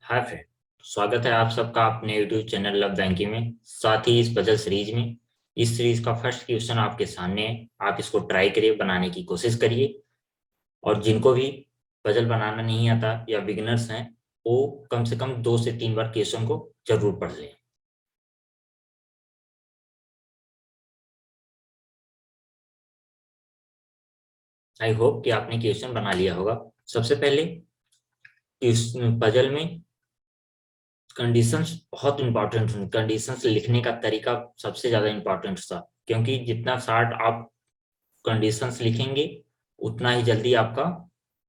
Hi friend. स्वागत है आप सबका अपने यूट्यूब चैनल लव बैंकिंग में, साथ ही इस पजल सीरीज में। इस सीरीज का फर्स्ट क्वेश्चन आपके सामने है। आप इसको ट्राई करिए, बनाने की कोशिश करिए। और जिनको भी पजल बनाना नहीं आता या बिगिनर्स हैं, वो कम से कम 2 से 3 बार क्वेश्चन को जरूर पढ़ लें। आई होप कि आपने क्वेश्चन बना लिया होगा। सबसे पहले इस पजल में कंडीशंस बहुत इंपॉर्टेंट हैं। कंडीशंस लिखने का तरीका सबसे ज्यादा इंपॉर्टेंट था, क्योंकि जितना शार्ट आप कंडीशंस लिखेंगे उतना ही जल्दी आपका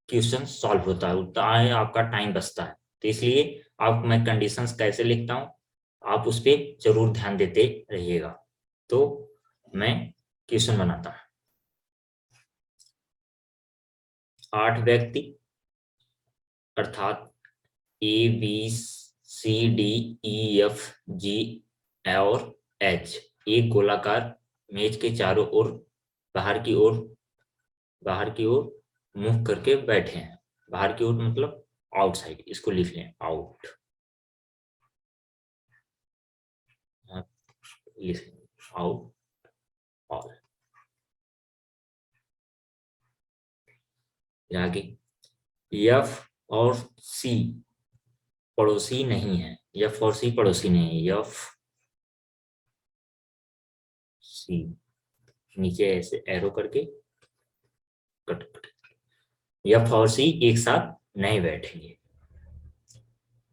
क्वेश्चन सॉल्व होता है, उतना ही आपका टाइम बचता है। तो इसलिए आप मैं कंडीशंस कैसे लिखता हूँ, आप उस पर जरूर ध्यान देते रहिएगा। तो मैं क्वेश्चन बनाता हूँ। 8 व्यक्ति अर्थात ABCDEFG और H एक गोलाकार मेज के चारों ओर बाहर की ओर बाहर की ओर मुंह करके बैठे हैं। बाहर की ओर मतलब आउटसाइड, इसको लिख लें आउट। लिख लें आउट ऑल। आगे एफ और सी पड़ोसी नहीं है। एफ और सी पड़ोसी नहीं है। एफ सी नीचे ऐसे एरो करके कट कट। एफ और सी एक साथ नहीं बैठेंगे।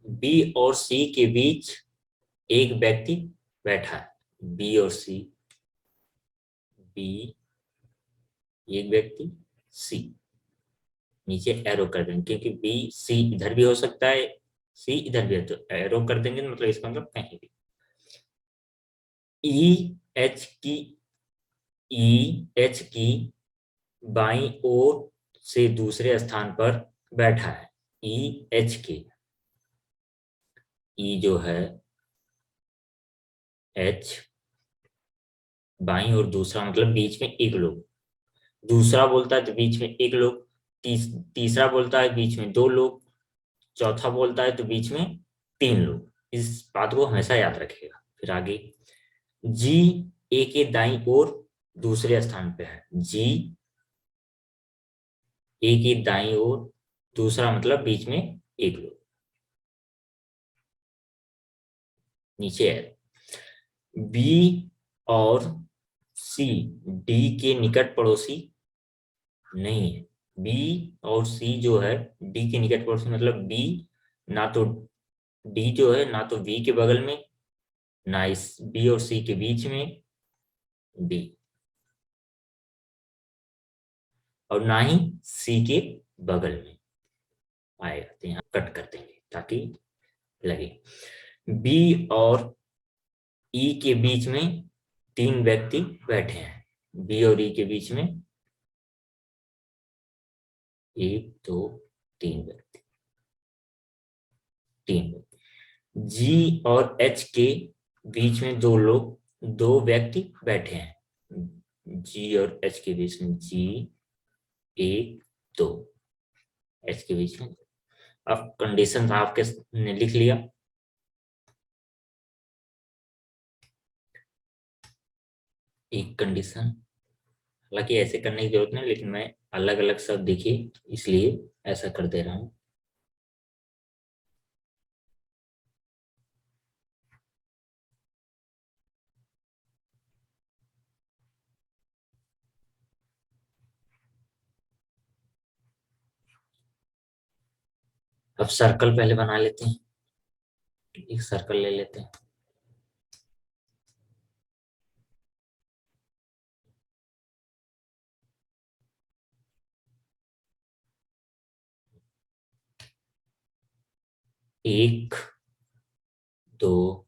बी और सी के बीच एक व्यक्ति बैठा है। बी और सी, बी एक व्यक्ति, सी नीचे एरो कर देंगे, क्योंकि बी सी इधर भी हो सकता है, सी इधर भी है, तो एरो कर देंगे मतलब इसका मतलब कहीं भी। ई एच की ई एच की बाईं ओर से दूसरे स्थान पर बैठा है। ई एच के, ई जो है एच बाईं और दूसरा मतलब बीच में एक लोग। दूसरा बोलता है तो बीच में एक लोग। तीसरा बोलता है बीच में दो लोग। चौथा बोलता है तो बीच में 3 लोग। इस बात को हमेशा याद रखिएगा। फिर आगे जी ए के दाईं ओर दूसरे स्थान पे है। जी ए के दाईं ओर दूसरा मतलब बीच में एक लोग। नीचे है बी और सी डी के निकट पड़ोसी नहीं है। बी और सी जो है डी के निकट पड़ोसी मतलब बी ना तो डी जो है ना तो बी के बगल में, ना इस बी और सी के बीच में डी, और ना ही सी के बगल में आएगा। तो यहाँ कट कर देंगे ताकि लगे। बी और ई के बीच में 3 व्यक्ति बैठे हैं। बी और ई के बीच में 1 2 3 व्यक्ति, 3 व्यक्ति। जी और एच के बीच में 2 व्यक्ति बैठे हैं। जी और एच के बीच में जी 1 2, एच के बीच में। अब कंडीशन आपके ने लिख लिया। एक कंडीशन, हालांकि ऐसे करने की जरूरत नहीं, लेकिन मैं अलग अलग शब्द देखिए इसलिए ऐसा कर दे रहा हूं। अब सर्कल पहले बना लेते हैं। एक सर्कल ले लेते हैं। एक, दो,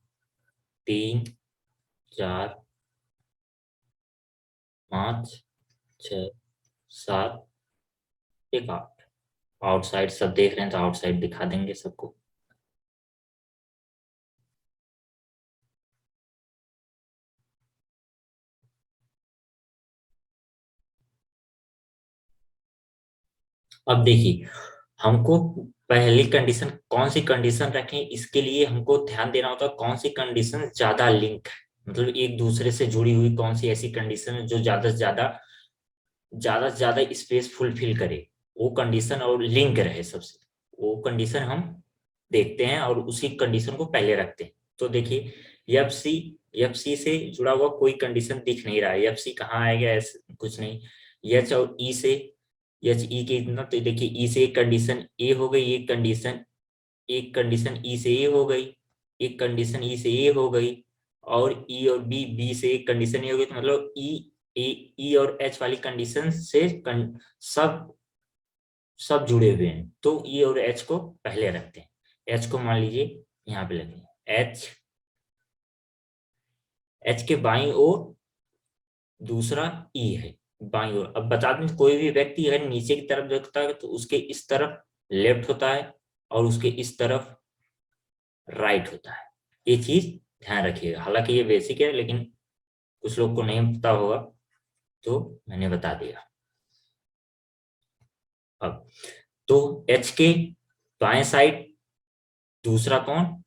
तीन, चार, 5, 6, 7, एक, 8। आउटसाइड सब देख रहे हैं तो आउटसाइड दिखा देंगे सबको। अब देखिए, हमको पहली कंडीशन कौन सी कंडीशन रखें, इसके लिए हमको ध्यान देना होता है कौन सी कंडीशन ज्यादा लिंक है, मतलब एक दूसरे से जुड़ी हुई कौन सी ऐसी कंडीशन है जो ज्यादा से ज्यादा स्पेस फुलफिल करे, वो कंडीशन और लिंक रहे सबसे, वो कंडीशन हम देखते हैं और उसी कंडीशन को पहले रखते हैं। तो देखिए एफ सी, एफ सी से जुड़ा हुआ कोई कंडीशन दिख नहीं रहा है, एफ सी कहाँ आएगा, ऐसे कुछ नहीं। एच और ई से, एच ई के इतना, तो देखिए ई से एक कंडीशन ए हो गई, एक कंडीशन ई से ए हो गई, एक कंडीशन ई से ए हो गई, और ई और बी, बी से एक कंडीशन ए हो गई, तो मतलब ई और एच वाली कंडीशन से सब सब जुड़े हुए हैं, तो ई और एच को पहले रखते हैं। एच को मान लीजिए यहाँ पे लगे, एच, एच के बाईं ओर दूसरा ई है, बाईं ओर। अब बता दें कोई भी व्यक्ति अगर नीचे की तरफ देखता है तो उसके इस तरफ लेफ्ट होता है और उसके इस तरफ राइट होता है, ये चीज ध्यान रखिएगा। हालांकि ये बेसिक है लेकिन कुछ लोग को नहीं पता होगा, तो मैंने बता दिया। अब तो एच के बाएं साइड दूसरा कौन,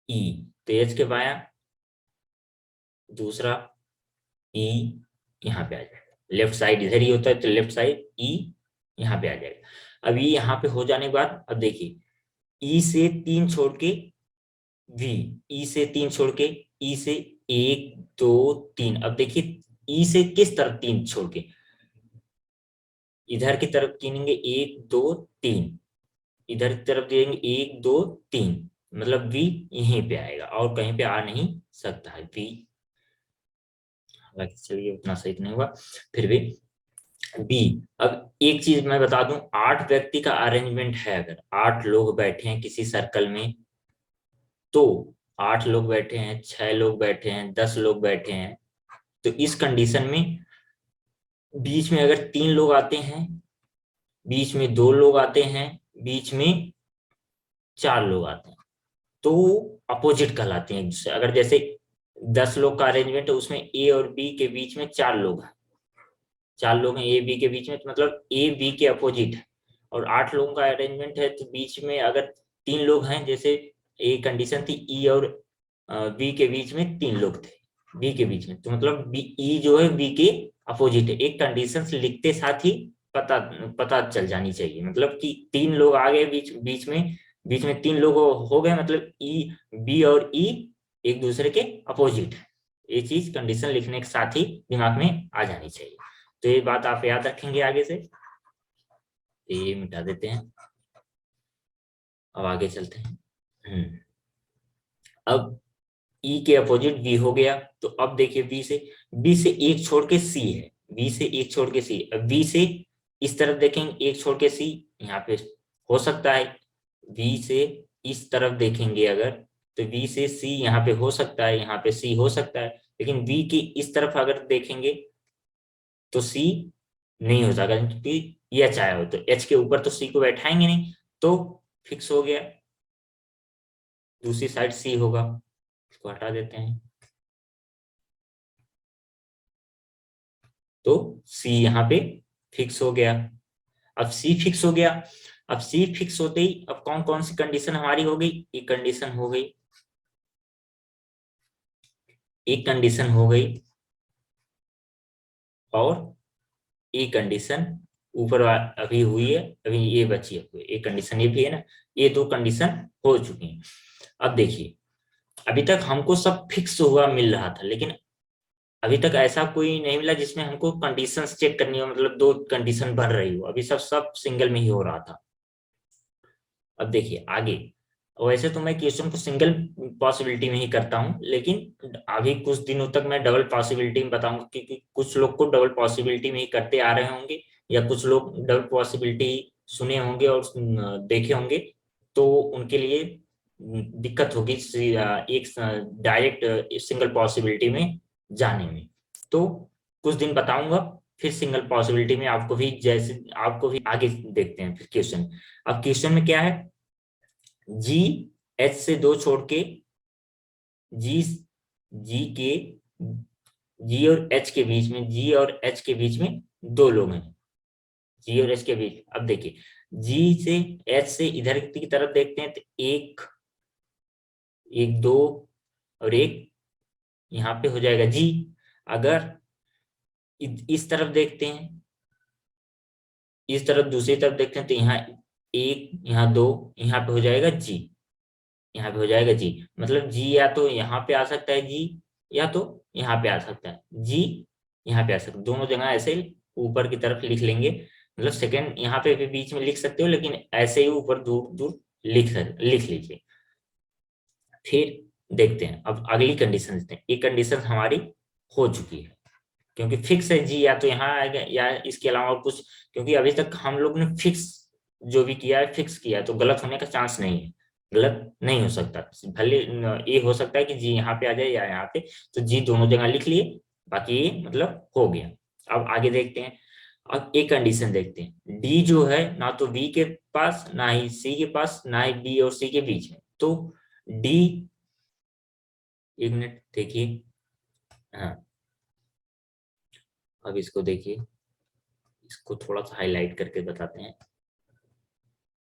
ई, तो एच के बाया दूसरा ई यहाँ पे आ जाएगा, लेफ्ट साइड इधर ही होता है तो लेफ्ट साइड ई यहाँ पे आ जाएगा। अब ये यहाँ पे हो जाने के बाद अब देखिए ई से 3 छोड़ के वी, ई से 3 छोड़ के ई से 1 2 3, अब देखिए ई से किस तरफ 3 छोड़ के, इधर की तरफ गिनेंगे 1 2 3, इधर की तरफ देंगे 1 2 3, मतलब वी यहीं पे आएगा और कहीं पे आ नहीं सकता है वी। हालांकि चलिए उतना सही नहीं हुआ फिर भी बी। अब एक चीज मैं बता दूं, 8 व्यक्ति का अरेंजमेंट है, अगर 8 लोग बैठे हैं किसी सर्कल में, तो 8 लोग बैठे हैं, 6 लोग बैठे हैं, 10 लोग बैठे हैं, तो इस कंडीशन में बीच में अगर 3 लोग आते हैं, बीच में 2 लोग आते हैं, बीच में 4 लोग आते हैं, तो अपोजिट कहलाते हैं एक दूसरे। अगर जैसे 10 लोग का अरेंजमेंट है उसमें ए और बी के बीच में 4 लोग हैं, 4 लोग हैं ए बी के बीच में, तो मतलब ए बी के अपोजिट है। और 8 लोगों का अरेंजमेंट है तो बीच में अगर 3 लोग हैं, जैसे ए कंडीशन थी ई और बी के बीच में 3 लोग थे, बी के बीच में, तो मतलब बी ई जो है बी के अपोजिट है। एक कंडीशन लिखते साथ ही पता पता चल जानी चाहिए, मतलब कि 3 लोग आ गए बीच में 3 लोग हो गए, मतलब ई, बी और ई एक दूसरे के अपोजिट है। ये चीज कंडीशन लिखने के साथ ही दिमाग में आ जानी चाहिए। तो ये बात आप याद रखेंगे आगे से, तो ये मिटा देते हैं। अब आगे चलते हैं। अब ई के अपोजिट बी हो गया, तो अब देखिए बी से एक छोड़ के सी है, बी से एक छोड़ के सी, अब बी से इस तरफ देखेंगे एक छोड़ के सी, यहाँ पे हो सकता है। बी से इस तरफ देखेंगे अगर, तो बी से सी यहाँ पे हो सकता है, यहाँ पे सी हो सकता है, लेकिन बी की इस तरफ अगर देखेंगे तो सी नहीं हो सकता, क्योंकि ये एच आया हो, तो एच के ऊपर तो सी को बैठाएंगे नहीं, तो फिक्स हो गया, दूसरी साइड सी होगा, इसको हटा देते हैं, तो सी यहाँ पे फिक्स हो गया। अब सी फिक्स हो गया, अब सी फिक्स होते ही अब कौन कौन सी कंडीशन हमारी हो गई, एक कंडीशन हो गई, एक कंडीशन हो गई, और एक कंडीशन ऊपर अभी हुई है, अभी ये बची है, एक कंडीशन ये भी है ना, ये 2 कंडीशन हो चुकी हैं। अब देखिए अभी तक हमको सब फिक्स हुआ मिल रहा था, लेकिन अभी तक ऐसा कोई नहीं मिला जिसमें हमको कंडीशंस चेक करनी हो, मतलब 2 कंडीशन भर रही हो, अभी सब सब सिंगल में ही हो रहा था। अब देखिए आगे, वैसे तो मैं क्वेश्चन को सिंगल पॉसिबिलिटी में ही करता हूँ, लेकिन अभी कुछ दिनों तक मैं डबल पॉसिबिलिटी में बताऊंगा, क्योंकि कुछ लोग को डबल पॉसिबिलिटी में ही करते आ रहे होंगे, या कुछ लोग डबल पॉसिबिलिटी सुने होंगे और देखे होंगे, तो उनके लिए दिक्कत होगी एक डायरेक्ट सिंगल पॉसिबिलिटी में जाने में। तो कुछ दिन बताऊंगा, फिर सिंगल पॉसिबिलिटी में आपको भी, जैसे आपको भी आगे देखते हैं फिर क्वेश्चन। अब क्वेश्चन में क्या है, जी एच से 2 छोड़ के, जी जी के जी और एच के बीच में, जी और एच के बीच में 2 लोग हैं, जी और एच के बीच। अब देखिए जी से एच से इधर की तरफ देखते हैं तो एक, एक दो और एक यहाँ पे हो जाएगा जी। अगर इस तरफ देखते हैं, इस तरफ दूसरी तरफ देखते हैं तो यहाँ एक, यहाँ दो, यहाँ पे हो जाएगा जी, यहाँ पे हो जाएगा जी। मतलब जी या तो यहाँ पे आ सकता है जी, या तो यहाँ पे आ सकता है जी, यहाँ पे आ सकता है। दोनों जगह ऐसे ऊपर की तरफ लिख लेंगे। मतलब सेकंड यहाँ पे भी बीच में लिख सकते हो, लेकिन ऐसे ही ऊपर दूर दूर लिख लीजिए। फिर देखते हैं अब अगली कंडीशन देखते हैं। एक कंडीशन हमारी हो चुकी है, क्योंकि फिक्स है जी, या तो यहाँ आएगा या इसके अलावा और कुछ। क्योंकि अभी तक हम लोग ने फिक्स जो भी किया है फिक्स किया है, तो गलत होने का चांस नहीं है, गलत नहीं हो सकता। भले ये हो सकता है कि जी यहाँ पे आ जाए या यहाँ पे, तो जी दोनों जगह लिख लिए, बाकी ये मतलब हो गया। अब आगे देखते हैं। अब एक कंडीशन देखते हैं। डी जो है ना तो बी के पास, ना ही सी के पास, ना ही बी और सी के बीच में। तो डी, एक मिनट देखिए, हाँ अब इसको देखिए, इसको थोड़ा सा हाईलाइट करके बताते हैं।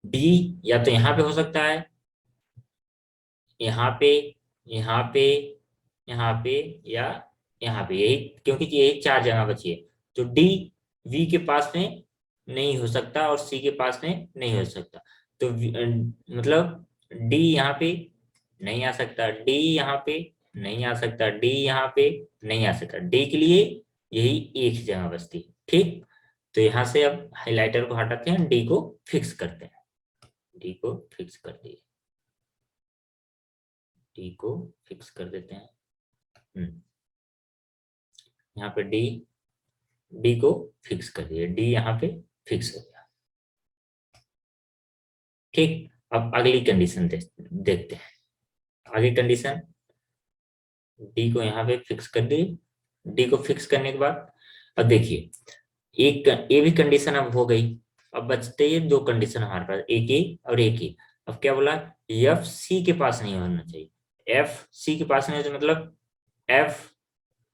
डी या तो यहाँ पे हो सकता है, यहाँ पे, यहाँ पे, यहाँ पे, या यहाँ पे, यही क्योंकि यही चार जगह बची है। तो डी वी के पास में नहीं हो सकता और सी के पास में नहीं हो सकता। तो मतलब डी यहाँ पे नहीं आ सकता, डी यहाँ पे नहीं आ सकता, डी यहाँ पे नहीं आ सकता। डी के लिए यही एक ही जगह बचती है। ठीक, तो यहाँ से अब हाइलाइटर को हटाते हैं, डी को फिक्स करते हैं। डी को फिक्स कर दिए, डी को फिक्स कर देते हैं। यहाँ पे डी, डी को फिक्स कर दिए, डी यहाँ पे फिक्स हो गया। ठीक, अब अगली कंडीशन देखते हैं। अगली कंडीशन, डी को यहाँ पे फिक्स कर दी। डी को फिक्स करने के बाद अब देखिए, एक ये भी कंडीशन अब हो गई। अब बचते ये दो कंडीशन हमारे पास, एक ए और एक ए। अब क्या बोला, एफ सी के पास नहीं होना चाहिए। एफ सी के पास नहीं हो तो मतलब एफ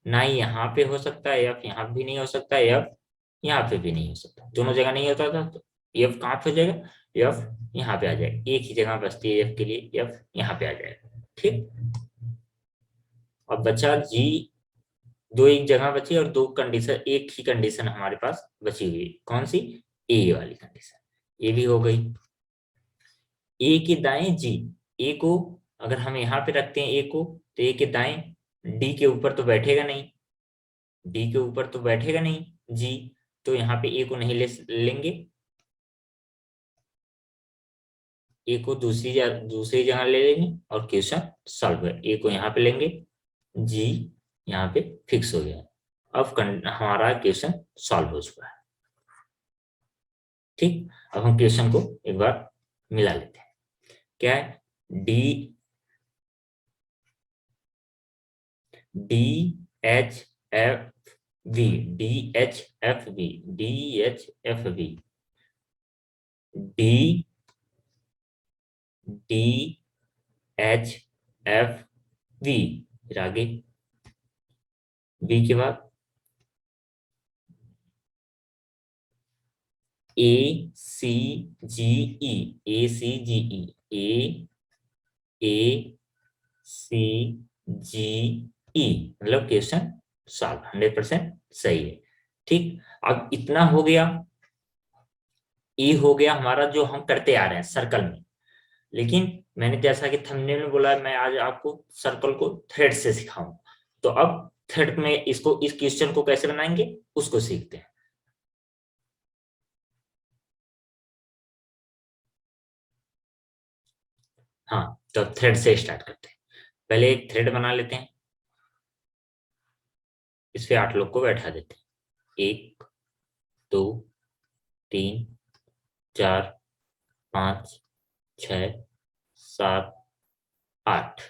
ना ही यहाँ पे हो सकता है, एफ यहाँ भी नहीं हो सकता, एफ यहाँ पे भी नहीं हो सकता, दोनों जगह नहीं होता था। तो एफ कहाँ पे हो जाएगा, एफ यहाँ पे आ जाएगा। एक ही जगह बचती है एफ के लिए, एफ यहाँ पे आ जाएगा। ठीक, अब बचा जी, दो एक जगह बची और दो कंडीशन, एक ही कंडीशन हमारे पास बची हुई। कौन सी, ए वाली कंडीशन। ये भी हो गई। ए के दाएं जी, ए को अगर हम यहाँ पे रखते हैं ए को, तो ए के दाएं डी के ऊपर तो बैठेगा नहीं, डी के ऊपर तो बैठेगा नहीं जी। तो यहाँ पे ए को नहीं लेंगे, ए को दूसरी जगह ले लेंगे और क्वेश्चन सॉल्व है। ए को यहाँ पे लेंगे, जी यहाँ पे फिक्स हो गया। अब हमारा क्वेश्चन सॉल्व हो चुका है। ठीक, अब हम क्वेश्चन को एक बार मिला लेते हैं। क्या है, D, D H F V, D H F V, D H F V, D, D H F V, फिर आगे वी के बाद ए सी जी ई, ए सी जी ई, ए सी जी ई, मतलब क्वेश्चन सॉल्व 100% सही है। ठीक, अब इतना हो गया, ए हो गया हमारा जो हम करते आ रहे हैं सर्कल में। लेकिन मैंने जैसा कि थंबनेल में बोला, मैं आज आपको सर्कल को थ्रेड से सिखाऊंगा। तो अब थ्रेड में इसको, इस क्वेश्चन को कैसे बनाएंगे उसको सीखते हैं। हाँ, तो थ्रेड से स्टार्ट करते हैं। पहले एक थ्रेड बना लेते हैं, इस पे 8 लोग को बैठा देते हैं। 1 2 3 4 5 6 7 8।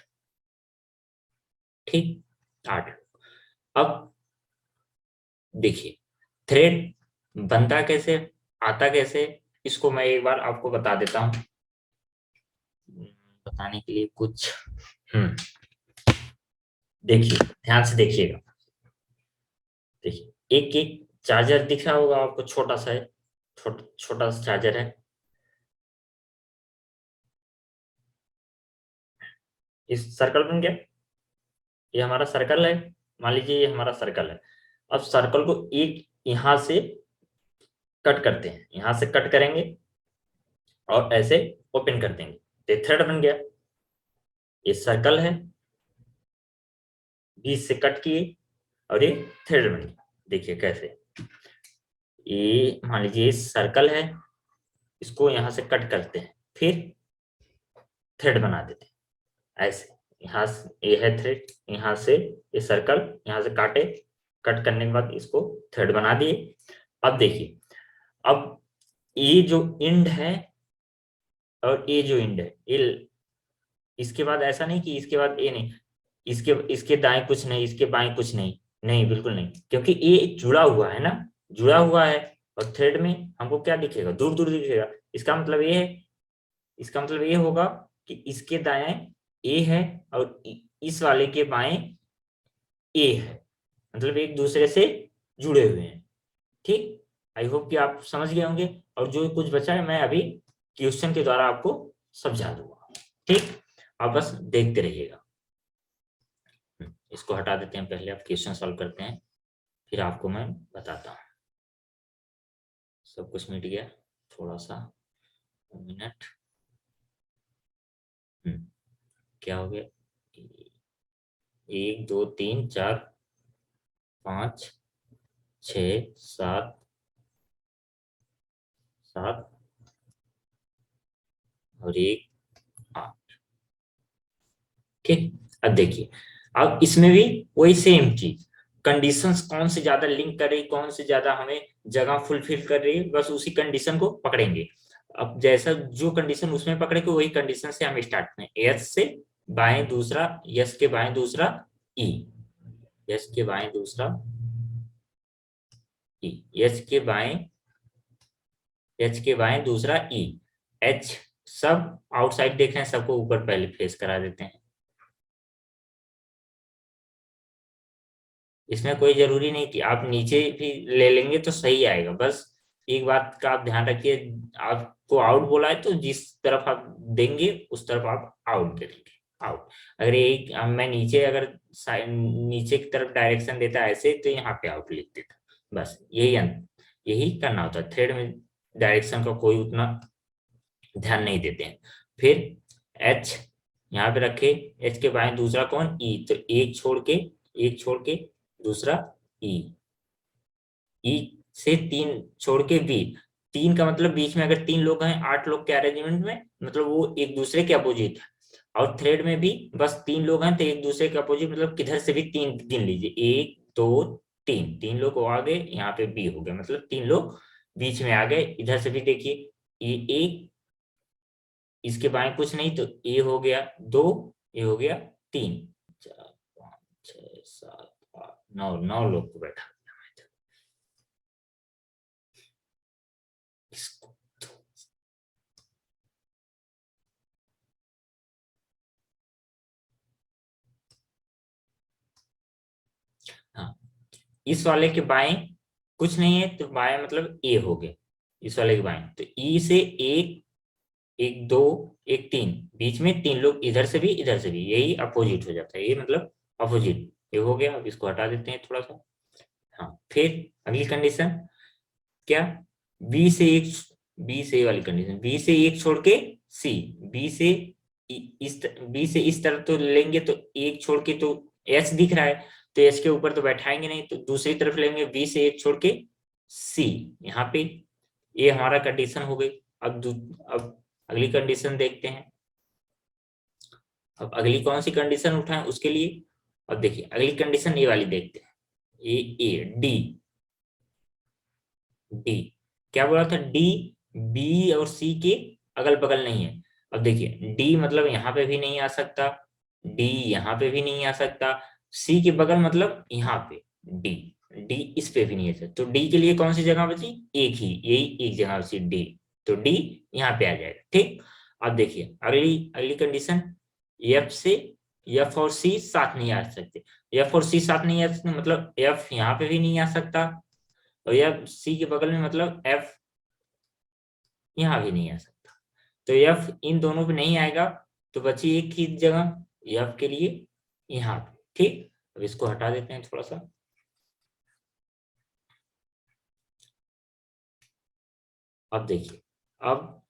ठीक, 8। अब देखिए, थ्रेड बनता कैसे, आता कैसे, इसको मैं एक बार आपको बता देता हूं। बताने के लिए कुछ, हम्म देखिए, ध्यान से देखिएगा। देखिए, एक एक चार्जर दिख रहा होगा आपको, छोटा सा है, छोटा सा चार्जर है। इस सर्कल बन गया, ये हमारा सर्कल है, मान लीजिए ये हमारा सर्कल है। अब सर्कल को एक यहां से कट करते हैं, यहां से कट करेंगे और ऐसे ओपन कर देंगे, तो थ्रेड बन गया। ये सर्कल है, बीच से कट किए और ये थ्रेड बन गया। देखिए कैसे, ये मान लीजिए सर्कल है, इसको यहां से कट करते हैं, फिर थ्रेड बना देते हैं ऐसे। यहाँ से ये है थ्रेड, यहाँ से ये सर्कल, यहाँ से काटे, कट करने के बाद इसको थ्रेड बना दिए। अब देखिए, अब ये जो एंड है और ये जो एंड है, ये इसके बाद ऐसा नहीं कि इसके बाद ये नहीं, इसके इसके दाएं कुछ नहीं, इसके बाएं कुछ नहीं, नहीं बिल्कुल नहीं, क्योंकि ये जुड़ा हुआ है ना, जुड़ा हुआ है। और थ्रेड में हमको क्या दिखेगा, दूर दूर दिखेगा। इसका मतलब ये है, इसका मतलब ये होगा कि इसके दाएं ए है और इस वाले के बाएं ए है, मतलब एक दूसरे से जुड़े हुए हैं। ठीक, आई होप कि आप समझ गए होंगे, और जो कुछ बचा है मैं अभी क्वेश्चन के द्वारा आपको समझा दूंगा। ठीक, आप बस देखते रहिएगा। इसको हटा देते हैं, पहले आप क्वेश्चन सॉल्व करते हैं, फिर आपको मैं बताता हूँ। सब कुछ मिट गया, थोड़ा सा मिनट। क्या हो गया, 1 2 3 4 5 6 7 7 और 1 8। ठीक, अब देखिए, अब इसमें भी वही सेम चीज, कंडीशंस कौन से ज्यादा लिंक कर रही, कौन से ज्यादा हमें जगह फुलफिल कर रही है, बस उसी कंडीशन को पकड़ेंगे। अब जैसा जो कंडीशन उसमें पकड़े के वही कंडीशन से हम स्टार्ट करें। एस से बाएं दूसरा, यस के बाएं दूसरा ई, यस के बाएं दूसरा ई, यस के बाएं, एच के बाएं दूसरा ई, एच सब आउटसाइड देख रहे हैं, सबको ऊपर पहले फेस करा देते हैं। इसमें कोई जरूरी नहीं कि आप नीचे भी ले लेंगे तो सही आएगा, बस एक बात का आप ध्यान रखिए, आपको आउट बोला है तो जिस तरफ आप देंगे उस तरफ आप आउट करेंगे, आउट। अगर एक मैं नीचे, अगर नीचे की तरफ डायरेक्शन देता है ऐसे, तो यहाँ पे आउट लिख देता, बस यही यही करना होता है। थ्रेड में डायरेक्शन का कोई उतना ध्यान नहीं देते हैं। फिर एच यहाँ पे रखे, एच के बाएं दूसरा कौन, ई, तो एक छोड़ के, एक छोड़ के दूसरा ई, ई से 3 छोड़ के बी। 3 का मतलब बीच में अगर 3 लोग हैं 8 लोग के अरेंजमेंट में, मतलब वो एक दूसरे के अपोजिट है। और थ्रेड में भी बस 3 लोग हैं तो एक दूसरे के अपोजिट, मतलब किधर से भी 3 गिन लीजिए, 1 2 3, 3 लोग वो आ गए, यहाँ पे बी हो गया, मतलब 3 लोग बीच में आ गए। इधर से भी देखिए, ये एक, इसके बाएं कुछ नहीं, तो ए हो गया 2, ए हो गया 3, 4 5 6 7 8 9, 9 लोग को बैठा दिया मैं तो। इसको हाँ, इस वाले के बाएं कुछ नहीं है, तो बाएं मतलब ए हो गया, इस वाले के बाएं, तो ई से एक, एक दो, एक तीन, बीच में 3 लोग इधर से भी इधर से भी, यही अपोजिट हो जाता है, ये मतलब अपोजिट, ये हो गया। अब इसको हटा देते हैं थोड़ा सा। हाँ, फिर अगली कंडीशन क्या, बी से एक, बी से वाली कंडीशन, बी से एक छोड़ के सी, बी से बी से इस तरफ तो लेंगे, तो एक छोड़ के तो एच दिख रहा है, तो एच के ऊपर तो बैठाएंगे नहीं, तो दूसरी तरफ लेंगे, बी से एक छोड़ के सी, यहाँ पे ये हमारा कंडीशन हो गई। अब अगली कंडीशन देखते हैं। अब अगली कौन सी कंडीशन उठाएं उसके लिए, अब देखिए अगली कंडीशन ये वाली देखते हैं, ए डी, डी क्या बोला था, डी बी और सी के अगल बगल नहीं है। अब देखिए डी मतलब यहाँ पे भी नहीं आ सकता, डी यहाँ पे भी नहीं आ सकता, सी के बगल मतलब यहाँ पे डी, डी इस पे भी नहीं है, तो डी के लिए कौन सी जगह बची, एक ही, यही एक जगह बची डी, तो डी यहाँ पे आ जाएगा। ठीक, अब देखिए अगली अगली कंडीशन, एफ से एफ और सी साथ नहीं आ सकते, एफ और सी साथ नहीं आ सकते मतलब एफ यहाँ पे भी नहीं आ सकता, और एफ सी के बगल में मतलब एफ यहाँ भी नहीं आ सकता, तो एफ इन दोनों पे नहीं आएगा, तो बची एक ही जगह, एफ के लिए यहाँ पे, ठीक। अब इसको हटा देते हैं थोड़ा सा। अब देखिए, अब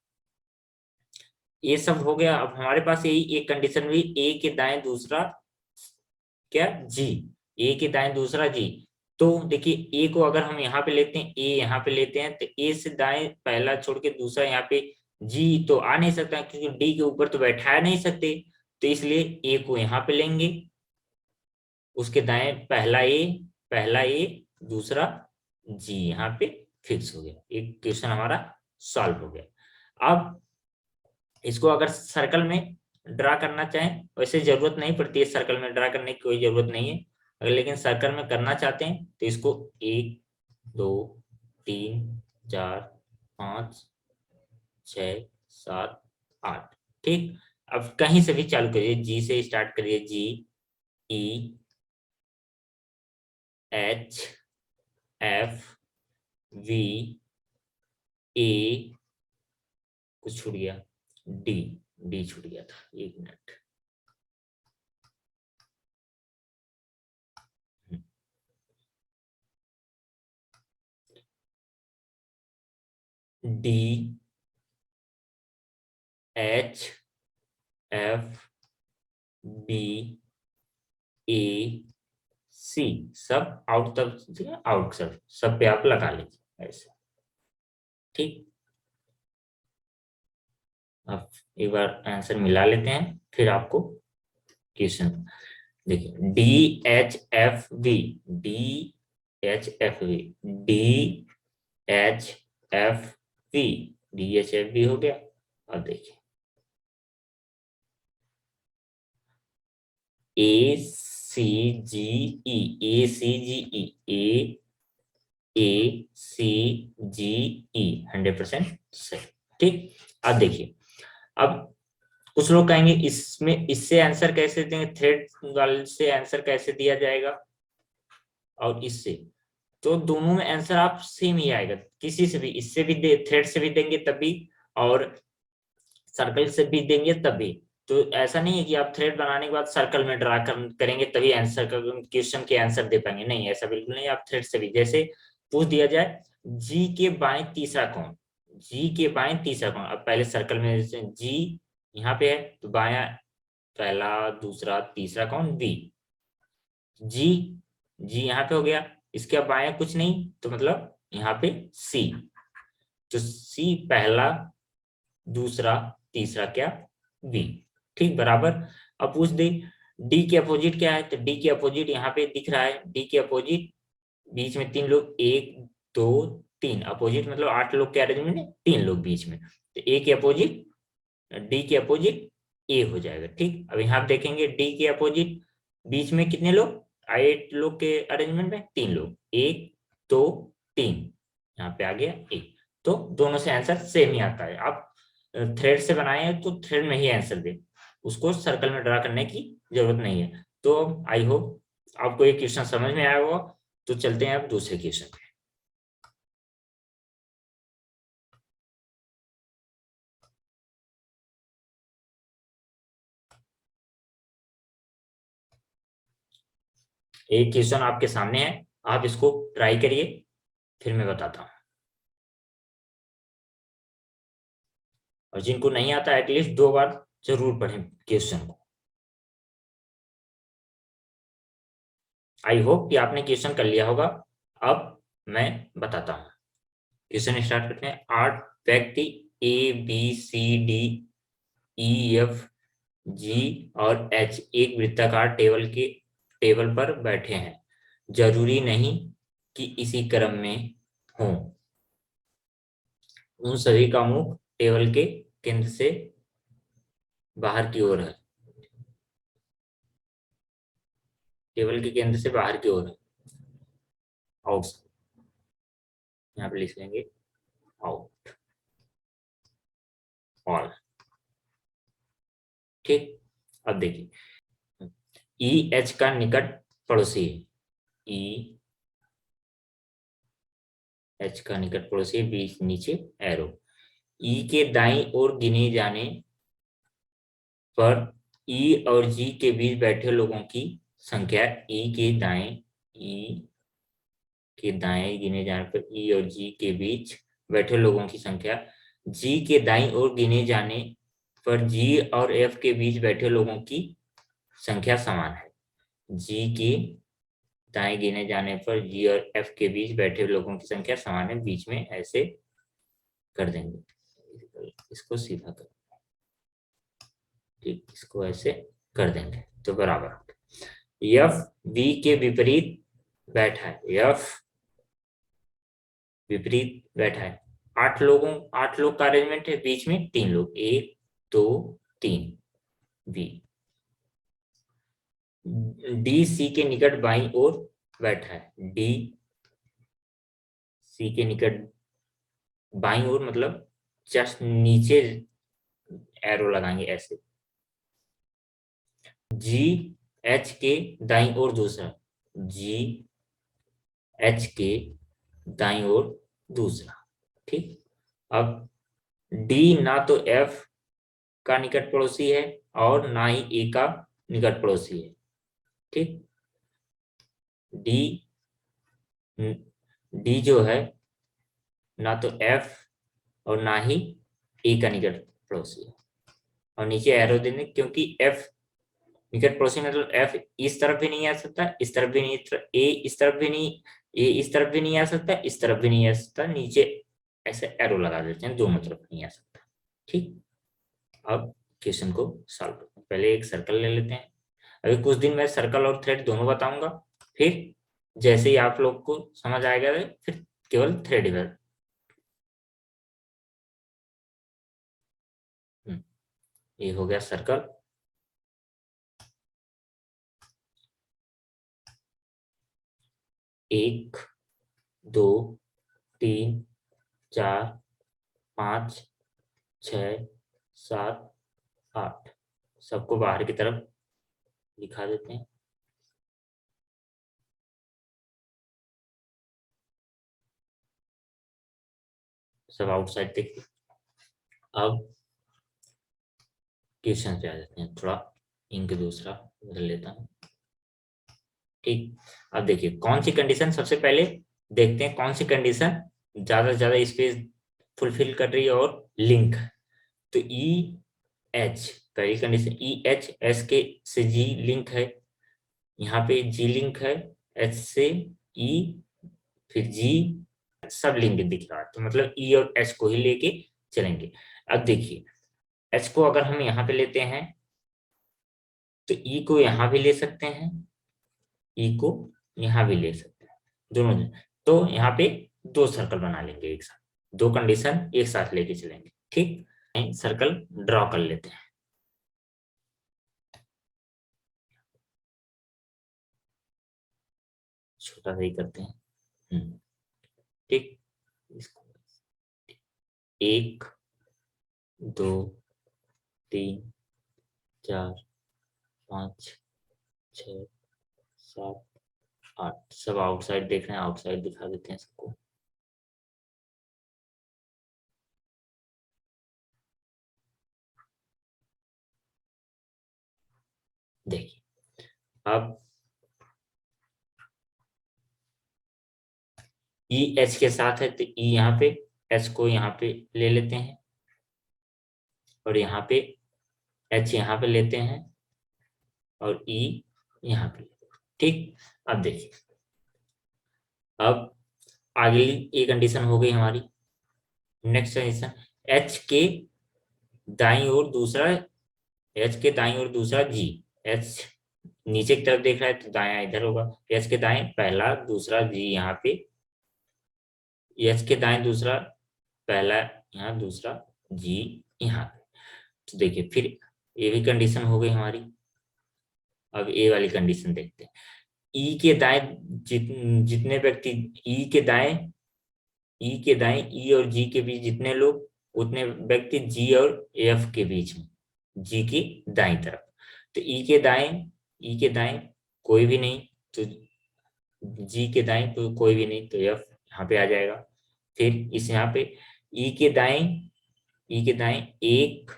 ये सब हो गया। अब हमारे पास यही एक कंडीशन हुई, ए के दाएं दूसरा क्या, जी, ए के दाएं दूसरा जी। तो देखिए, ए को अगर हम यहाँ पे लेते हैं, ए यहाँ पे लेते हैं, तो ए से दाएं पहला छोड़ के दूसरा यहाँ पे जी तो आ नहीं सकता, क्योंकि डी के ऊपर तो बैठा नहीं सकते। तो इसलिए ए को यहाँ पे लेंगे, उसके दाएं पहला ए दूसरा जी, यहाँ पे फिक्स हो गया। एक क्वेश्चन हमारा सॉल्व हो गया। अब इसको अगर सर्कल में ड्रा करना चाहें, वैसे जरूरत नहीं पड़ती है सर्कल में ड्रा करने की, कोई जरूरत नहीं है। अगर लेकिन सर्कल में करना चाहते हैं तो इसको 1 2 3 4 5 6 7 8, ठीक। अब कहीं से भी चालू करिए, जी से स्टार्ट करिए, G, E, H, F, V, A, कुछ छूट गया, डी, डी छूट गया था, एक minute. D, H, F, B, A, C, सब आउट तक, आउट सब पे आप लगा लीजिए ऐसे, ठीक। अब एक बार आंसर मिला लेते हैं, फिर आपको क्वेश्चन देखिए, D H F V, D H F V, D H F V, D H F V हो गया। अब देखिए, ए सी जी ई, ए सी जी ई, ए सी जी ई, 100% सही, ठीक। अब देखिए, अब कुछ लोग कहेंगे इसमें इससे आंसर कैसे देंगे, थ्रेड वाले से आंसर कैसे दिया जाएगा और इससे, तो दोनों में आंसर आप सेम ही आएगा। किसी से भी, इससे भी दे, थ्रेड से भी देंगे तब भी, और सर्कल से भी देंगे तब भी। तो ऐसा नहीं है कि आप थ्रेड बनाने के बाद सर्कल में ड्रा करेंगे तभी आंसर क्वेश्चन के आंसर दे पाएंगे, नहीं, ऐसा बिल्कुल नहीं। आप थ्रेड से भी, जैसे पूछ दिया जाए जी के बाएं तीसरा कौन, जी के बाएं तीसरा कौन, अब पहले सर्कल में जी यहाँ पे है, तो बाया पहला दूसरा तीसरा कौन, बी, जी, जी यहाँ पे हो गया, इसके अब बाया कुछ नहीं, तो मतलब यहाँ पे सी, तो सी पहला दूसरा तीसरा क्या, बी, ठीक, बराबर। अब पूछ दे डी के अपोजिट क्या है, तो डी के अपोजिट यहाँ पे दिख रहा है, डी के अपोजिट बीच में 3 लोग, 1 2 3, अपोजिट मतलब 8 लोग के अरेंजमेंट में 3 लोग बीच में, तो ए के अपोजिट, डी के अपोजिट ए हो जाएगा, ठीक। अब यहाँ देखेंगे डी के अपोजिट बीच में कितने लोग, 8 लोग के अरेंजमेंट में 3 लोग, 1 2 3, यहाँ पे आ गया एक, तो दोनों से आंसर सेम ही आता है। आप थ्रेड से बनाए हैं तो थ्रेड में ही आंसर दें, उसको सर्कल में ड्रा करने की जरूरत नहीं है। तो आई होप आपको ये क्वेश्चन समझ में आया होगा। तो चलते हैं अब दूसरे क्वेश्चन पे। एक क्वेश्चन आपके सामने है, आप इसको ट्राई करिए, फिर मैं बताता हूँ। और जिनको नहीं आता एटलीस्ट 2 बार जरूर पढ़ें क्वेश्चन को। आई होप कि आपने क्वेश्चन कर लिया होगा। अब मैं बताता हूँ, क्वेश्चन स्टार्ट करते हैं। 8 व्यक्ति A B C D E F G और एच एक वृत्ताकार टेबल पर बैठे हैं, जरूरी नहीं कि इसी क्रम में हों। उन सभी का मुख टेबल के केंद्र से बाहर की ओर है, टेबल के केंद्र से बाहर की ओर है, आउट, यहाँ पे लिख लेंगे आउट ऑल, ठीक। अब देखिए, ई एच का निकट पड़ोसी, ई एच का निकट पड़ोसी, बीच नीचे एरो, ई के दाईं ओर गिने जाने पर ई और जी के बीच बैठे लोगों की संख्या ई के दाएं गिने जाने पर ई और जी के बीच बैठे लोगों की संख्या जी के दाईं ओर गिने जाने पर जी और एफ के बीच बैठे लोगों की संख्या समान है। जी के दाएं गिने जाने पर जी और एफ के बीच बैठे लोगों की संख्या समान है, बीच में ऐसे कर देंगे, इसको सीधा कर, ठीक, इसको ऐसे कर देंगे तो बराबर एफ बी के विपरीत बैठा है, एफ विपरीत बैठा है। 8 लोग का अरेंजमेंट है, बीच में 3 लोग, 1 2 3 बी। डी सी के निकट बाईं ओर बैठा है, डी सी के निकट बाईं ओर मतलब जस्ट नीचे एरो लगाएंगे ऐसे। जी एच के दाईं ओर दूसरा, जी एच के दाईं ओर दूसरा, ठीक। अब डी ना तो एफ का निकट पड़ोसी है और ना ही ए का निकट पड़ोसी है, ठीक। डी डी जो है ना तो एफ और ना ही ए का निकट पड़ोसी है, और नीचे एरो देने, क्योंकि एफ निकट पड़ोसी मतलब एफ इस तरफ भी नहीं आ सकता, इस तरफ भी नहीं, ए इस तरफ भी नहीं, ए इस तरफ भी नहीं आ सकता, इस तरफ भी नहीं आ सकता, नीचे ऐसे एरो लगा देते हैं, दोनों तरफ नहीं आ सकता, ठीक। अब क्वेश्चन को सॉल्व करते हैं, पहले एक सर्कल ले लेते हैं। अभी कुछ दिन मैं सर्कल और थ्रेड दोनों बताऊंगा, फिर जैसे ही आप लोग को समझ आएगा फिर केवल थ्रेड ही ये हो गया सर्कल। 1 2 3 4 5 6 7 8 सबको बाहर की तरफ दिखा देते हैं। सब आउटसाइड देखते, अब क्वेश्चन पे आ जाते हैं। थोड़ा इंक दूसरा बदल लेता हूँ, ठीक। अब देखिए कौन सी कंडीशन, सबसे पहले देखते हैं कौन सी कंडीशन ज्यादा से ज्यादा स्पेस फुलफिल कर रही है और लिंक। तो ई एच, पहली कंडीशन ई एच, एस के से जी लिंक है, यहाँ पे जी लिंक है, एच से ई, फिर जी, सब लिंक दिख रहा है, तो मतलब ई और एच को ही लेके चलेंगे। अब देखिए एच को अगर हम यहाँ पे लेते हैं तो ई को यहाँ भी ले सकते हैं, ई को यहाँ भी ले सकते हैं, दोनों। तो यहाँ पे 2 सर्कल बना लेंगे एक साथ, 2 कंडीशन एक साथ लेके चलेंगे, ठीक। सर्कल ड्रॉ कर लेते हैं, छोटा सा ही करते हैं, ठीक। इसको 1 2 3 4 5 6 7 8 सब आउटसाइड देख रहे हैं, आउटसाइड दिखा देते हैं सबको। देखिए अब ई एच के साथ है तो ई यहाँ पे, एच को यहाँ पे ले लेते हैं, और यहाँ पे एच यहाँ पे लेते हैं, और ई यहाँ पे, ठीक। अब देखिए अब आगे ये कंडीशन हो गई हमारी। नेक्स्ट कंडीशन एच के दाईं ओर दूसरा, एच के दाईं ओर दूसरा जी, एच नीचे की तरफ देख रहा है तो दायां इधर होगा, एच के दाएं पहला दूसरा जी यहाँ पे, एच के दाएं दूसरा पहला यहाँ दूसरा जी यहाँ पे। तो देखिए फिर ये भी कंडीशन हो गई हमारी। अब ए वाली कंडीशन देखते हैं, ई के दाएं जितने व्यक्ति, ई के दाएं, ई के दाएं ई और जी के बीच जितने लोग, उतने व्यक्ति जी और एफ के बीच में, जी की दाईं तरफ। तो ई के दाएं, ई के दाएं कोई भी नहीं, तो जी के दाएं तो कोई भी नहीं, तो एफ यहाँ पे आ जाएगा। फिर इस यहाँ पे ई के दाएं, ई के दाएं 1,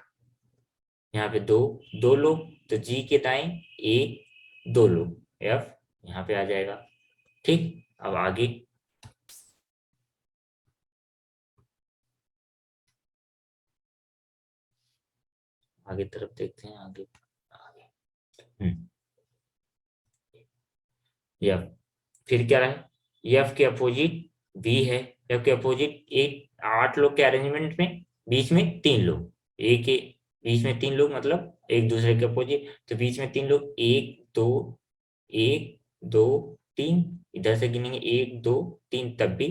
यहाँ पे 2 लोग, तो जी के दाएं एक दो लोग, एफ यहाँ पे आ जाएगा। ठीक, अब आगे आगे तरफ देखते हैं, आगे आगे एफ, फिर क्या रहा, एफ के अपोजिट बी है। एफ के अपोजिट एक 8 लोग के अरेंजमेंट में बीच में 3 लोग, ए के बीच में 3 लोग मतलब एक दूसरे के अपोजिट, तो बीच में 3 लोग, एक दो तीन, इधर से गिनेंगे 1 2 3, तब भी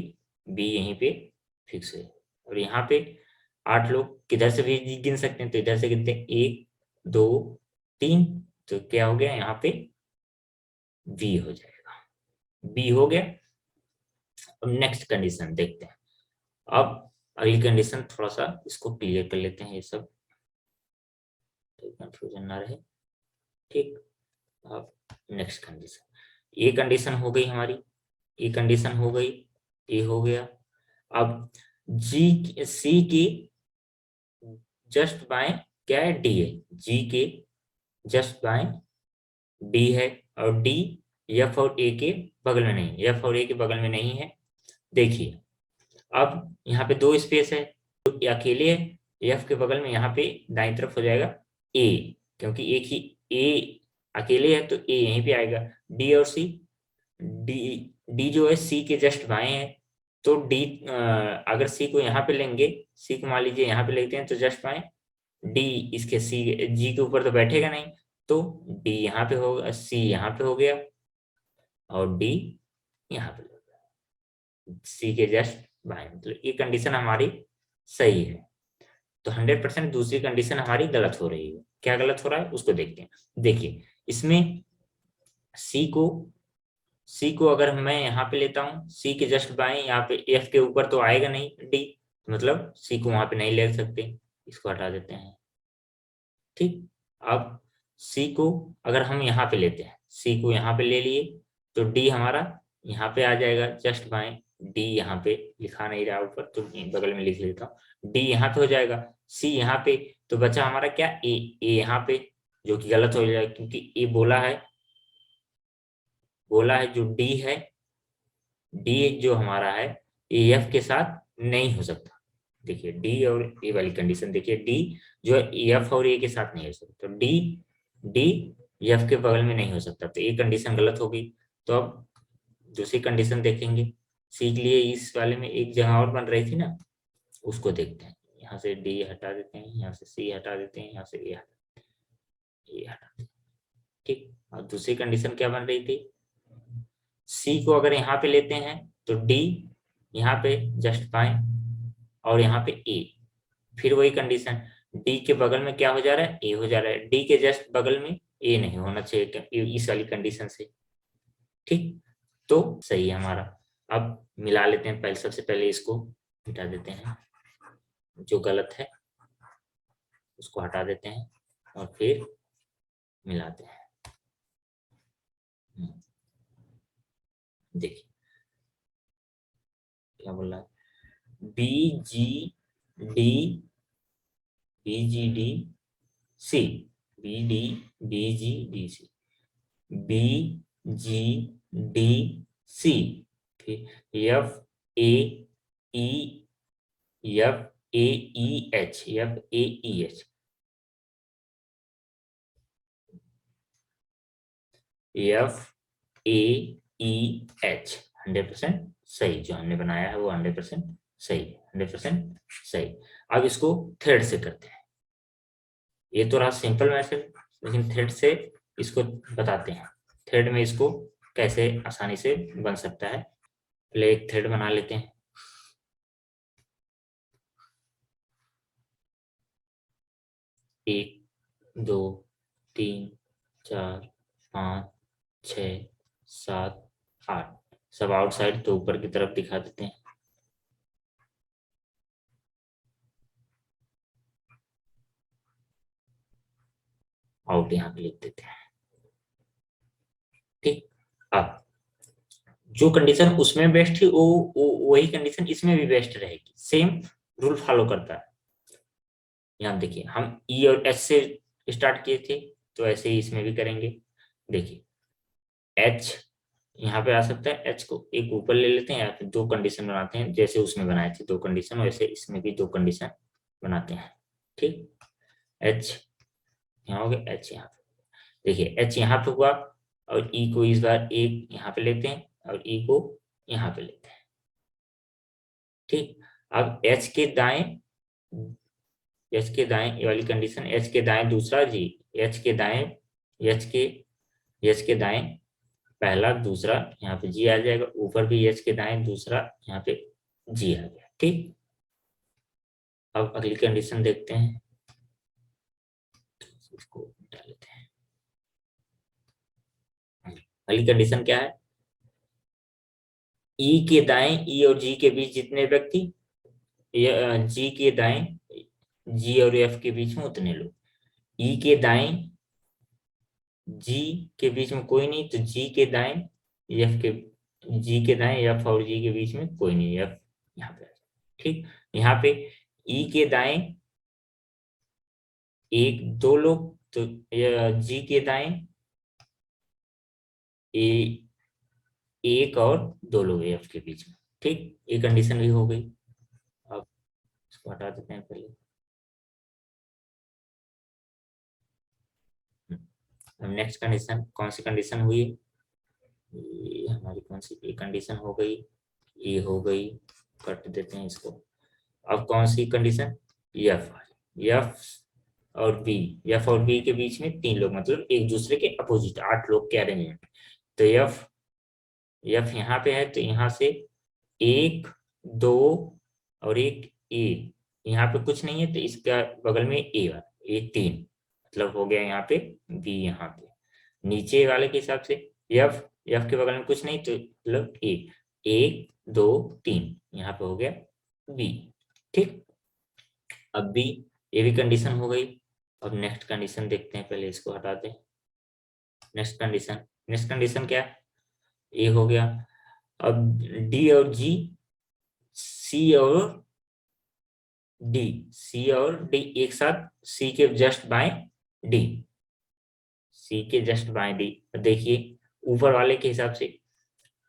बी यहीं पे फिक्स है। और यहाँ पे 8 लोग किधर से भी गिन सकते हैं, तो इधर से गिनते हैं 1 2 3, तो क्या हो गया यहाँ पे बी हो जाएगा, बी हो गया। अब नेक्स्ट कंडीशन देखते हैं। अब अगली कंडीशन थोड़ा सा इसको क्लियर कर लेते हैं, ये सब तो कंफ्यूजन ना रहे। ठीक, अब नेक्स्ट कंडीशन, ये कंडीशन हो गई हमारी, ये कंडीशन हो गई, ये हो गया। अब जी सी की जस्ट बाएं क्या है, डी है, जी के जस्ट बाएं डी है, और डी एफ और ए के बगल में नहीं, एफ और ए के बगल में नहीं है। देखिए अब यहाँ पे 2 स्पेस है, तो ये अकेले है, एफ के बगल में यहाँ पे दाईं तरफ हो जाएगा ए, क्योंकि एक ही ए अकेले है तो ए यहीं पे आएगा। डी और सी, डी डी जो है सी के जस्ट बाएं है, तो डी अगर सी को यहाँ पे लेंगे, सी को मान लीजिए यहाँ पे लेते हैं तो जस्ट बाएं, डी इसके सी जी के ऊपर तो बैठेगा नहीं, तो डी यहाँ पे होगा, सी यहाँ पे हो गया और डी यहाँ पे, सी के जस्ट बाएं, मतलब ये कंडीशन हमारी सही है। तो 100% दूसरी कंडीशन हमारी गलत हो रही है। क्या गलत हो रहा है उसको देखते हैं। देखिए इसमें सी को अगर मैं यहाँ पे लेता हूँ, सी के जस्ट बाएं, यहाँ पे एफ के ऊपर तो आएगा नहीं डी, मतलब सी को वहां पे नहीं ले सकते, इसको हटा देते हैं। ठीक, अब सी को अगर हम यहाँ पे लेते हैं, सी को यहाँ पे ले लिए, तो डी हमारा यहाँ पे आ जाएगा जस्ट बाएं, डी यहाँ पे लिखा नहीं रहा ऊपर, तो बगल में लिख लेता हूँ, डी यहाँ पे हो जाएगा, सी यहाँ पे, तो बचा हमारा क्या, ए यहाँ पे, जो कि गलत हो जाएगा क्योंकि ए बोला है जो डी है, डी जो हमारा है ए एफ के साथ नहीं हो सकता। देखिए डी और ए वाली कंडीशन देखिए, डी जो है एफ और ए के साथ नहीं हो सकता, तो डी डी एफ के बगल में नहीं हो सकता, तो ये कंडीशन गलत हो गई। तो अब दूसरी कंडीशन देखेंगे, सी के लिए इस वाले में एक जगह और बन रही थी ना, उसको देखते हैं। यहाँ से डी हटा देते हैं, यहाँ से सी हटा देते हैं, यहाँ से ए हटा देते हैं। ठीक, और दूसरी कंडीशन क्या बन रही थी, सी को अगर यहाँ पे लेते हैं तो डी यहाँ पे जस्ट बाएं और यहाँ पे ए, फिर वही कंडीशन, डी के बगल में क्या हो जा रहा है, ए हो जा रहा है, डी के जस्ट बगल में ए नहीं होना चाहिए इस वाली कंडीशन से। ठीक, तो सही है हमारा। अब मिला लेते हैं, पहले सबसे पहले इसको मिटा देते हैं, जो गलत है उसको हटा देते हैं और फिर मिलाते हैं। देखिए क्या बोल रहा है, B G D C, B G D C, B G D C, फिर F A E F A E H, F A E H, F A E H, 100% सही, जो हमने बनाया है वो 100% सही, 100% सही। अब इसको थ्रेड से करते हैं, ये तो रहा सिंपल मैथड, लेकिन थ्रेड से इसको बताते हैं, थ्रेड में इसको कैसे आसानी से बन सकता है। पहले एक थ्रेड बना लेते हैं, एक दो तीन चार पाँच 6 7 8, सब आउटसाइड तो ऊपर की तरफ दिखा देते हैं। आउट यहाँ पे लिख देते हैं। ठीक, अब जो कंडीशन उसमें बेस्ट थी वो वही कंडीशन इसमें भी बेस्ट रहेगी, सेम रूल फॉलो करता है। यहाँ देखिए हम ई और एच से स्टार्ट किए थे, तो ऐसे ही इसमें भी करेंगे। देखिए एच यहाँ पे आ सकता है, एच को एक ऊपर ले लेते हैं या फिर दो कंडीशन बनाते हैं, जैसे उसमें बनाए थे दो कंडीशन, वैसे इसमें भी दो कंडीशन बनाते हैं। ठीक, एच यहाँ हो गया, एच यहाँ पे। देखिए एच यहाँ पे हुआ और ई को इस बार एक यहाँ पे लेते हैं और ई को यहाँ पे लेते हैं। ठीक, अब एच के दाएं, एच के दाएं ये वाली कंडीशन, एच के दाएं दूसरा जी, एच के दाएं, एच के एच के दाएं पहला दूसरा यहाँ पे जी आ जाएगा, ऊपर भी एच के दाएं दूसरा यहाँ पे जी आ गया। ठीक, अब अगली कंडीशन देखते हैं, इसको डाल लेते हैं। अगली कंडीशन क्या है, ई के दाएं, ई और जी के बीच जितने व्यक्ति, जी के दाएं जी और एफ के बीच में उतने लोग, ई के दाएं जी के बीच में कोई नहीं, तो जी के दाएं एफ के, जी के दाएं एफ और जी के बीच में कोई नहीं, एफ यहाँ पे। ठीक, यहाँ पे ई के दाएं एक दो लोग, तो जी के दाएं ए एक और दो लोग एफ के बीच में। ठीक, ये कंडीशन भी हो गई। अब इसको हटा देते हैं पहले। अब नेक्स्ट कंडीशन, कौन सी कंडीशन हुई, ये हमारी कौन सी, ये कंडीशन हो गई, ये हो गई, कट देते हैं इसको। अब कौन सी कंडीशन, एफ, एफ और बी, एफ और बी के बीच में तीन लोग, मतलब एक दूसरे के अपोजिट, 8 लोग के अरेंजमेंट। तो एफ, एफ यहाँ पे है, तो यहाँ से एक दो और एक ए, यहाँ पे कुछ नहीं है तो इसका बगल में ए, ए तीन, मतलब हो गया यहाँ पे बी, यहाँ पे नीचे वाले के हिसाब से एफ, एफ के बगल में कुछ नहीं तो मतलब ए, एक दो तीन, यहाँ पे हो गया बी। ठीक, अब बी, ये भी कंडीशन हो गई। अब नेक्स्ट कंडीशन देखते हैं, पहले इसको हटा दें। नेक्स्ट कंडीशन, नेक्स्ट कंडीशन क्या है, ये हो गया। अब डी और जी, सी और डी, सी और डी एक साथ, सी के जस्ट बाएं डी, सी के जस्ट बाएं डी। देखिए ऊपर वाले के हिसाब से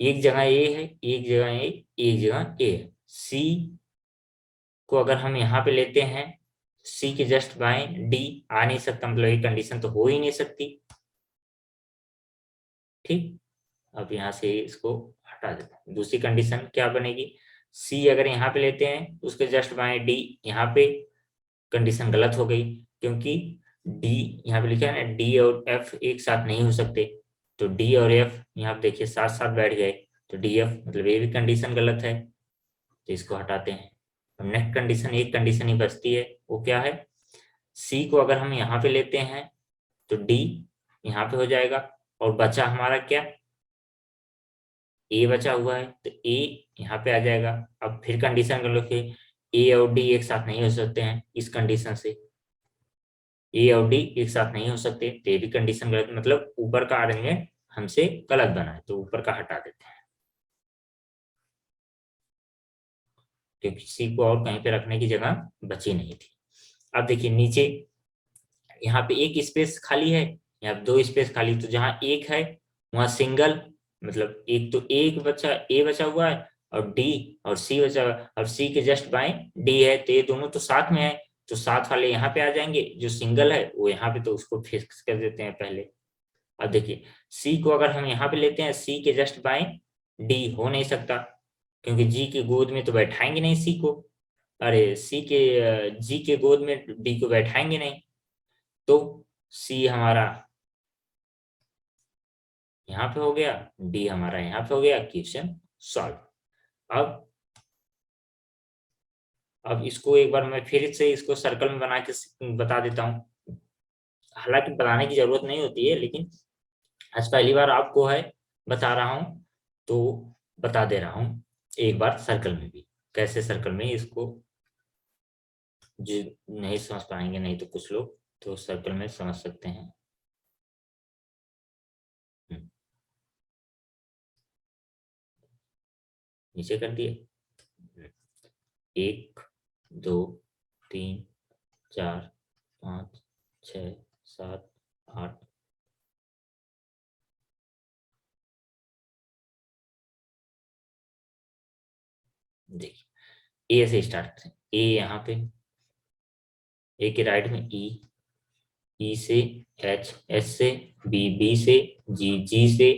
एक जगह ए है, एक जगह ए, एक जगह ए है। सी को अगर हम यहाँ पे लेते हैं, सी के जस्ट बाएं डी आ नहीं सकता, मतलब ये कंडीशन तो हो ही नहीं सकती। ठीक, अब यहाँ से इसको हटा देते हैं। दूसरी कंडीशन क्या बनेगी, सी अगर यहाँ पे लेते हैं उसके जस्ट बाएं डी, यहाँ पे कंडीशन गलत हो गई, क्योंकि डी यहाँ पे लिखा है ना, डी और एफ एक साथ नहीं हो सकते, तो डी और एफ यहाँ पे देखिए साथ साथ बैठ गए, तो डी एफ, मतलब ये भी कंडीशन गलत है, तो इसको हटाते हैं। अब नेक्स्ट कंडीशन, एक कंडीशन ही बचती है, वो क्या है, सी को अगर हम यहाँ पे लेते हैं तो डी यहाँ पे हो जाएगा, और बचा हमारा क्या, ए बचा हुआ है, तो ए यहाँ पे आ जाएगा। अब फिर कंडीशन कर लो, फिर ए और डी एक साथ नहीं हो सकते हैं, इस कंडीशन से ए और डी एक साथ नहीं हो सकते, तो ये भी कंडीशन गलत, मतलब ऊपर का अरेंजमेंट हमसे गलत बना है, तो ऊपर का हटा देते हैं, क्योंकि सी को और कहीं पे रखने की जगह बची नहीं थी। अब देखिए नीचे यहाँ पे एक स्पेस खाली है, यहाँ पे दो स्पेस खाली, तो जहाँ एक है वहां सिंगल, मतलब एक तो एक बचा, ए बचा हुआ है और डी और सी बचा हुआ है, और सी के जस्ट बाएं डी है, तो ये दोनों तो साथ में है, तो साथ वाले यहाँ पे आ जाएंगे, जो सिंगल है वो यहाँ पे, तो उसको फिक्स कर देते हैं पहले। अब देखिए सी को अगर हम यहाँ पे लेते हैं, सी के जस्ट बाएं डी हो नहीं सकता, क्योंकि जी की गोद में तो बैठाएंगे नहीं सी को, अरे सी के जी के गोद में डी को बैठाएंगे नहीं, तो सी हमारा यहाँ पे हो गया, डी हमारा यहाँ पे हो गया, क्वेश्चन सॉल्व। अब अब इसको एक बार मैं फिर से इसको सर्कल में बना के बता देता हूँ, हालांकि बताने की जरूरत नहीं होती है, लेकिन आज पहली बार आपको है बता रहा हूँ, तो बता दे रहा हूँ एक बार सर्कल में भी, कैसे सर्कल में इसको, जो नहीं समझ पाएंगे, नहीं तो कुछ लोग तो सर्कल में समझ सकते हैं। नीचे कर दिए, 1 2 3 4 5 6 7 8 देखिए ए से स्टार्ट करें। ए यहाँ पे, ए के राइट में ई, ई से एच, एच से बी, बी से जी, जी से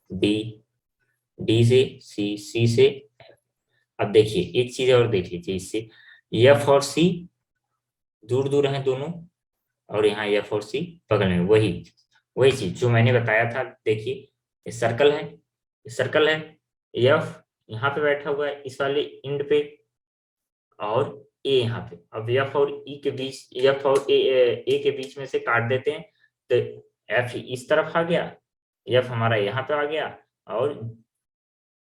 डी, डी से सी, सी से F। अब देखिए एक चीज और देख लीजिए इससे, एफ और सी दूर दूर हैं दोनों, और यहाँ एफ और सी बगल में, वही वही चीज जो मैंने बताया था। देखिए ये सर्कल है, ये सर्कल है, एफ यहाँ पे बैठा हुआ है इस वाले इंड पे, और ए यहाँ पे। अब एफ और ई के बीच, एफ और ए के बीच में से काट देते हैं, तो एफ इस तरफ आ गया, एफ हमारा यहाँ पे आ गया, और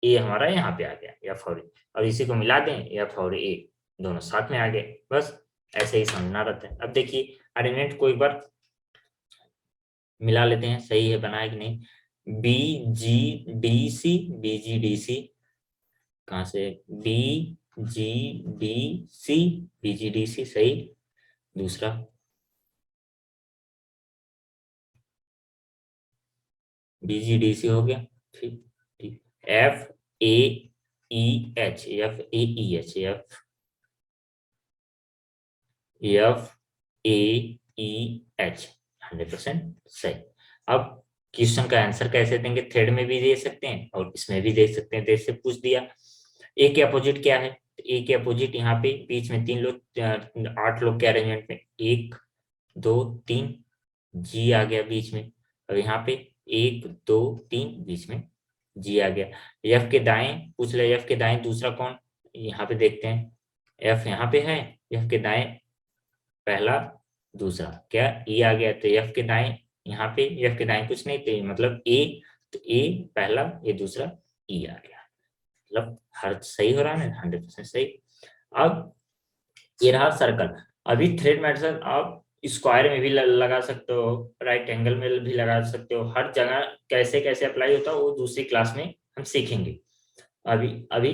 ए हमारा यहाँ पे आ गया, एफ और ए, और इसी को मिला दें, एफ और ए दोनों साथ में आ गए। बस ऐसे ही समझना रहता है। अब देखिए अरेंजमेंट को एक बार मिला लेते हैं, सही है बना है कि नहीं। B G D C, B G D C, कहाँ से, B G D C, B G D C, सही। दूसरा बी जी डी सी हो गया, ठीक ठीक। F A E H, F A E H, F F A E H, 100% सही। अब क्वेश्चन का आंसर कैसे देंगे, थ्रेड में भी दे सकते हैं और इसमें भी दे सकते हैं। जैसे पूछ दिया ए के अपोजिट क्या है, ए के अपोजिट यहाँ पे बीच में 3 लोग, 8 लोग के अरेंजमेंट में 1 2 3 जी आ गया बीच में, और यहाँ पे 1 2 3 बीच में जी आ गया। एफ के दाएं पूछ ले, एफ के दाएं दूसरा कौन, यहाँ पे देखते हैं, एफ यहाँ पे है, एफ के दाएं पहला दूसरा क्या, ई आ गया, तो एफ के दाएं यहाँ पे, एफ के दाएं कुछ नहीं, तो मतलब ए, तो ए पहला, ये दूसरा, ई आ गया। मतलब हर सही हो रहा है ना, 100% सही। अब ये रहा सर्कल। अभी थ्रेड मेथड आप स्क्वायर में भी लगा सकते हो, राइट एंगल में भी लगा सकते हो, हर जगह कैसे कैसे अप्लाई होता है वो दूसरी क्लास में हम सीखेंगे। अभी अभी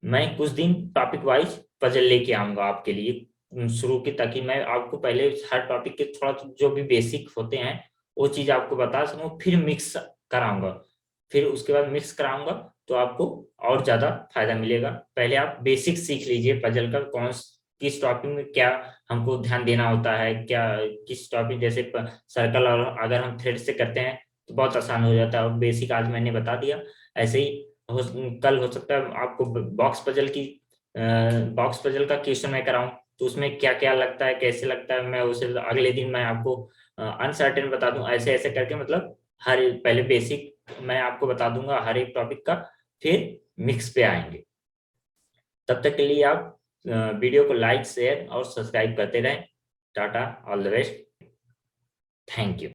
मैं कुछ दिन टॉपिक वाइज पजल लेके आऊंगा आपके लिए शुरू की, ताकि मैं आपको पहले हर टॉपिक के थोड़ा जो भी बेसिक होते हैं वो चीज आपको बता सकूं, फिर मिक्स कराऊंगा, फिर उसके बाद मिक्स कराऊंगा, तो आपको और ज्यादा फायदा मिलेगा। पहले आप बेसिक सीख लीजिए पजल का, किस टॉपिक में क्या हमको ध्यान देना होता है, क्या किस टॉपिक, जैसे सर्कल और अगर हम थ्रेड से करते हैं तो बहुत आसान हो जाता है, और बेसिक आज मैंने बता दिया। ऐसे ही हो, कल हो सकता है आपको बॉक्स पजल का क्वेश्चन मैं कराऊं, तो उसमें क्या क्या लगता है, कैसे लगता है, मैं उसे अगले दिन मैं आपको अनसर्टेन बता दूं, ऐसे ऐसे करके, मतलब हर पहले बेसिक मैं आपको बता दूंगा हर एक टॉपिक का, फिर मिक्स पे आएंगे। तब तक के लिए आप वीडियो को लाइक शेयर और सब्सक्राइब करते रहें। Tata, all the best, thank you.